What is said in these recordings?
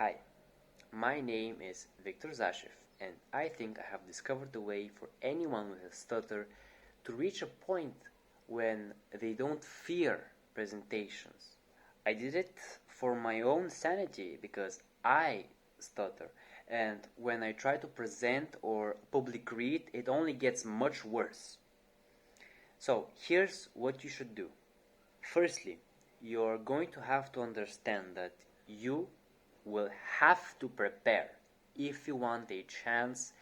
Hi, my name is Victor Zashev, and I think I have discovered a way for anyone with a stutter to reach a point when they don't fear presentations. I did it for my own sanity because I stutter, and when I try to present or public read, it only gets much worse. So, here's what you should do. Firstly, you're going to have to understand that you will have to prepare if you want a chance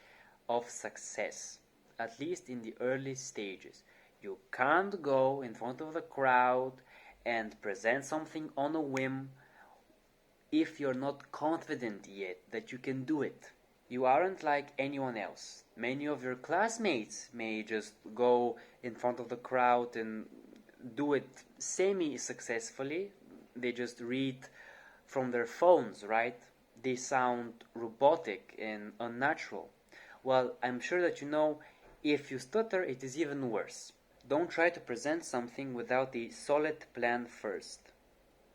of success, at least in the early stages. You can't go in front of the crowd and present something on a whim if you're not confident yet that you can do it. You aren't like anyone else. Many of your classmates may just go in front of the crowd and do it semi-successfully. They just read from their phones, right? They sound robotic and unnatural. Well, I'm sure that you know if you stutter, it is even worse. Don't try to present something without a solid plan first.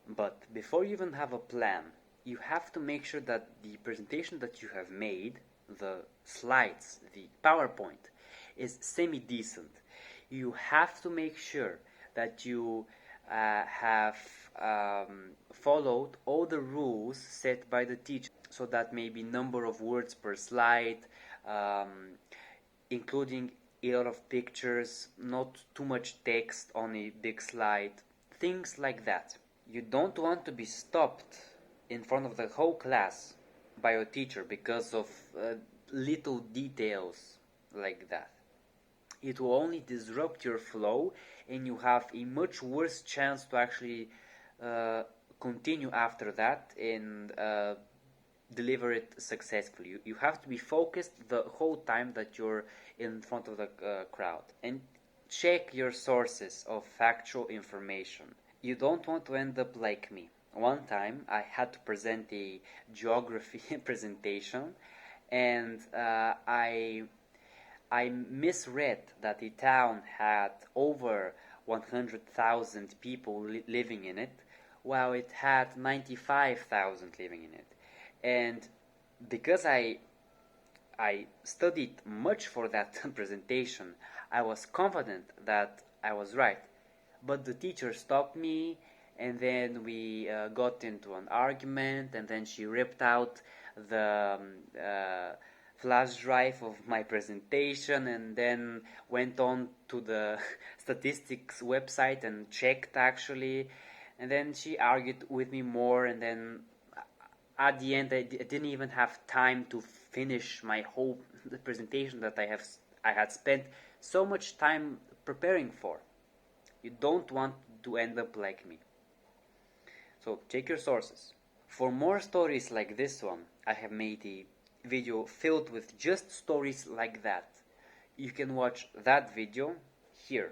But before you even have a plan, you have to make sure that the presentation that you have made, the slides, the PowerPoint, is semi-decent. You have to make sure that you have followed all the rules set by the teacher. So that may be number of words per slide, including a lot of pictures, not too much text on a big slide, things like that. You don't want to be stopped in front of the whole class by your teacher because of little details like that. It will only disrupt your flow and you have a much worse chance to actually continue after that and deliver it successfully. You have to be focused the whole time that you're in front of the crowd, and check your sources of factual information. You don't want to end up like me. One time I had to present a geography presentation, and I misread that the town had over 100,000 people living in it, while it had 95,000 living in it. And because I studied much for that presentation, I was confident that I was right. But the teacher stopped me, and then we got into an argument, and then she ripped out the flash drive of my presentation and then went on to the statistics website and checked actually, and then she argued with me more, and then at the end I didn't even have time to finish my whole presentation that I had spent so much time preparing for. You don't want to end up like me. So check your sources. For more stories like this one, I have made a video filled with just stories like that. You can watch that video here.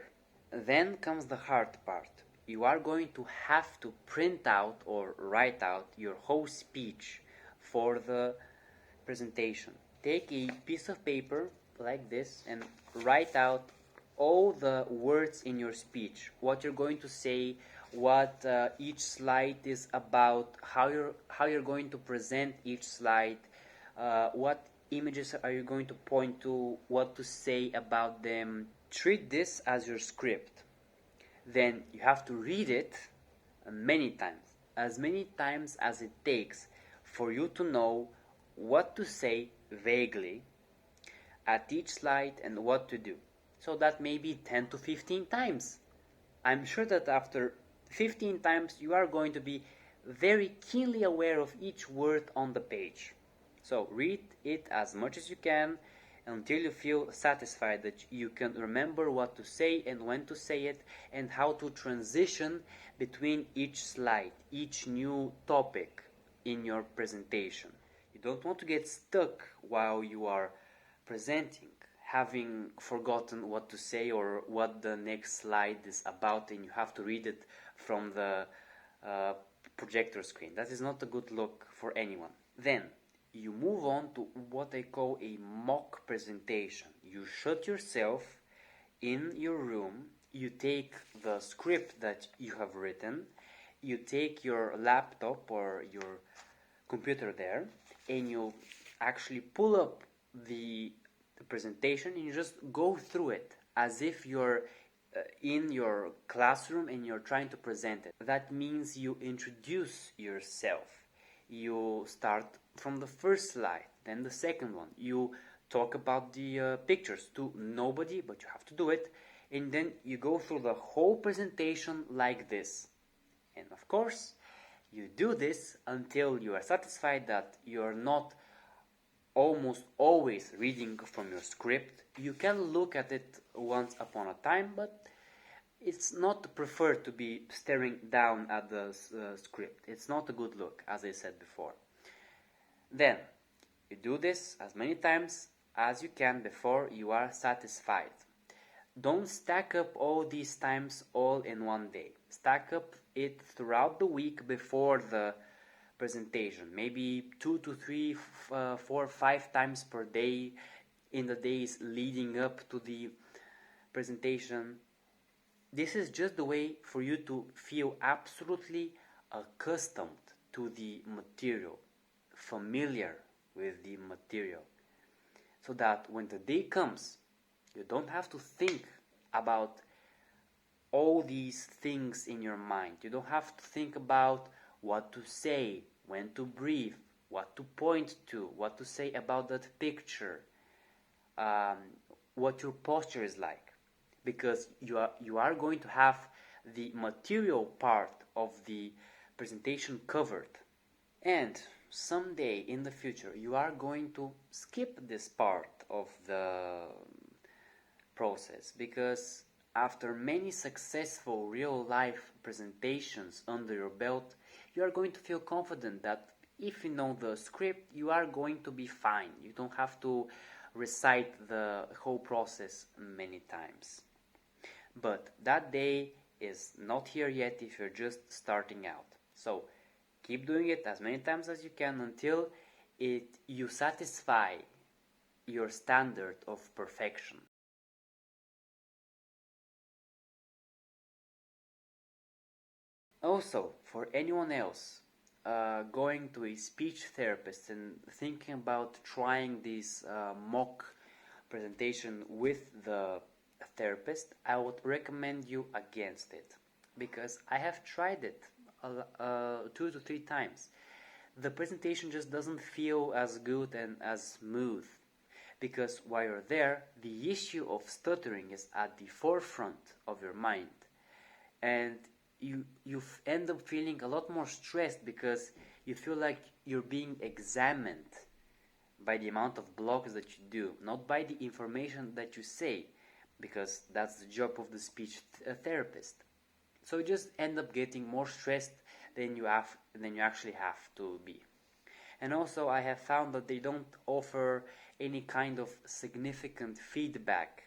Then comes the hard part. You are going to have to print out or write out your whole speech for the presentation. Take a piece of paper like this and write out all the words in your speech, what you're going to say, what each slide is about, how you're going to present each slide, what images are you going to point to, what to say about them. Treat this as your script. Then you have to read it many times as it takes for you to know what to say vaguely at each slide and what to do. So that may be 10 to 15 times. I'm sure that after 15 times you are going to be very keenly aware of each word on the page. So read it as much as you can until you feel satisfied that you can remember what to say and when to say it and how to transition between each slide, each new topic in your presentation. You don't want to get stuck while you are presenting, having forgotten what to say or what the next slide is about, and you have to read it from the projector screen. That is not a good look for anyone. Then you move on to what I call a mock presentation. You shut yourself in your room, you take the script that you have written, you take your laptop or your computer there, and you actually pull up the presentation and you just go through it as if you're in your classroom and you're trying to present it. That means you introduce yourself. You start from the first slide, then the second one. You talk about the pictures to nobody, but you have to do it. And then you go through the whole presentation like this. And of course, you do this until you are satisfied that you are not almost always reading from your script. You can look at it once upon a time, but it's not preferred to be staring down at the script. It's not a good look, as I said before. Then, you do this as many times as you can before you are satisfied. Don't stack up all these times all in one day. Stack up it throughout the week before the presentation. Maybe 2 to 3, 4, 5 times per day in the days leading up to the presentation. This is just the way for you to feel absolutely accustomed to the material, familiar with the material, so that when the day comes, you don't have to think about all these things in your mind. You don't have to think about what to say, when to breathe, what to point to, what to say about that picture, what your posture is like, because you are going to have the material part of the presentation covered. And someday in the future you are going to skip this part of the process, because after many successful real life presentations under your belt, you are going to feel confident that if you know the script, you are going to be fine. You don't have to recite the whole process many times. But that day is not here yet if you're just starting out. So keep doing it as many times as you can until you satisfy your standard of perfection. Also, for anyone else going to a speech therapist and thinking about trying this mock presentation with the therapist, I would recommend you against it, because I have tried it 2 to 3 times. The presentation just doesn't feel as good and as smooth, because while you're there, the issue of stuttering is at the forefront of your mind, and you end up feeling a lot more stressed because you feel like you're being examined by the amount of blocks that you do, not by the information that you say, because that's the job of the speech therapist. So you just end up getting more stressed than you actually have to be. And also, I have found that they don't offer any kind of significant feedback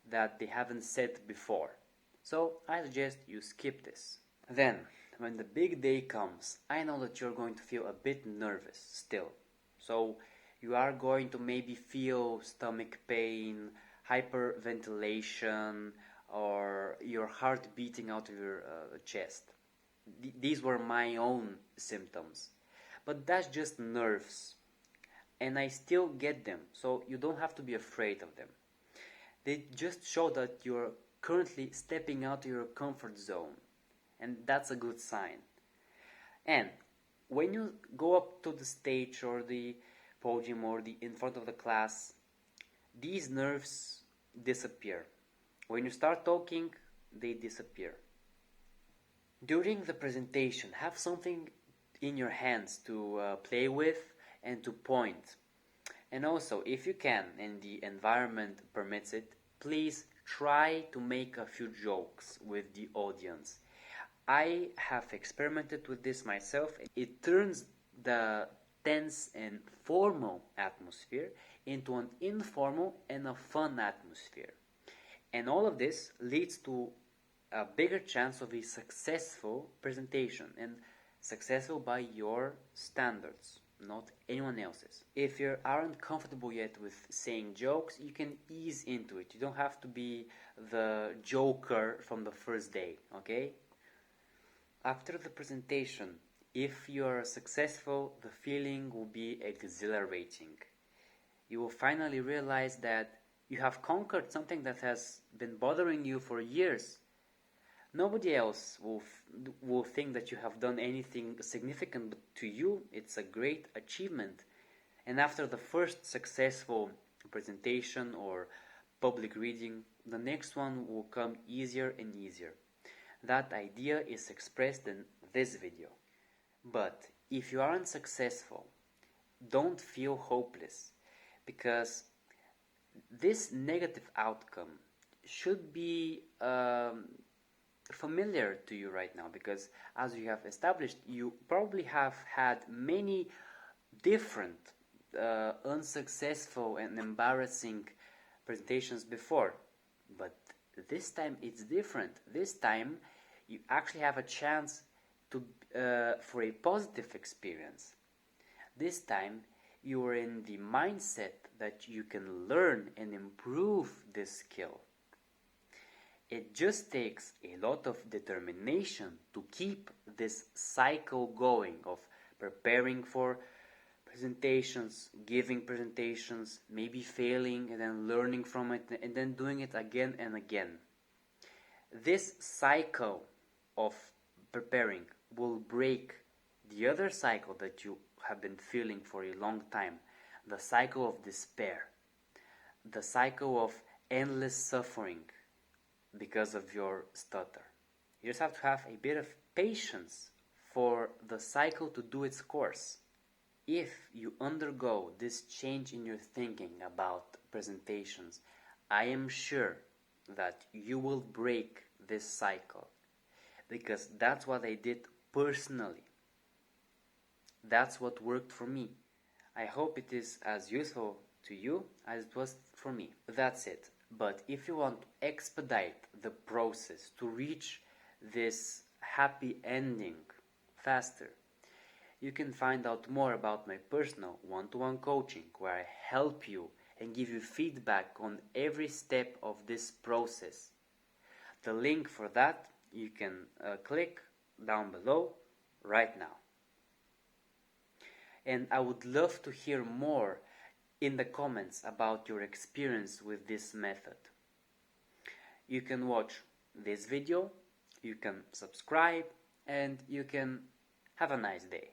that they haven't said before. So I suggest you skip this. Then, when the big day comes, I know that you're going to feel a bit nervous still. So you are going to maybe feel stomach pain, hyperventilation, or your heart beating out of your chest. These were my own symptoms. But that's just nerves. And I still get them, so you don't have to be afraid of them. They just show that you're currently stepping out of your comfort zone, and that's a good sign. And when you go up to the stage or the podium or in front of the class, these nerves disappear. When you start talking, they disappear. During the presentation, have something in your hands to play with and to point. And also, if you can and the environment permits it, please try to make a few jokes with the audience. I have experimented with this myself. It turns the tense and formal atmosphere into an informal and a fun atmosphere. And all of this leads to a bigger chance of a successful presentation, and successful by your standards, not anyone else's. If you aren't comfortable yet with saying jokes, you can ease into it. You don't have to be the joker from the first day, okay? After the presentation, If you are successful, the feeling will be exhilarating. You will finally realize that you have conquered something that has been bothering you for years. Nobody else will think that you have done anything significant, but to you it's a great achievement. And after the first successful presentation or public reading, the next one will come easier and easier. That idea is expressed in this video. But if you aren't successful, don't feel hopeless, because this negative outcome should be familiar to you right now, because as you have established, you probably have had many different unsuccessful and embarrassing presentations before. But this time it's different. This time you actually have a chance to for a positive experience. This time you are in the mindset that you can learn and improve this skill. It just takes a lot of determination to keep this cycle going of preparing for presentations, giving presentations, maybe failing and then learning from it and then doing it again and again. This cycle of preparing will break the other cycle that you have been feeling for a long time, the cycle of despair, the cycle of endless suffering because of your stutter. You just have to have a bit of patience for the cycle to do its course. If you undergo this change in your thinking about presentations, I am sure that you will break this cycle, because that's what I did personally. That's what worked for me. I hope it is as useful to you as it was for me. That's it. But if you want to expedite the process to reach this happy ending faster, you can find out more about my personal one-to-one coaching, where I help you and give you feedback on every step of this process. The link for that you can click down below right now. And I would love to hear more in the comments about your experience with this method. You can watch this video, you can subscribe, and you can have a nice day.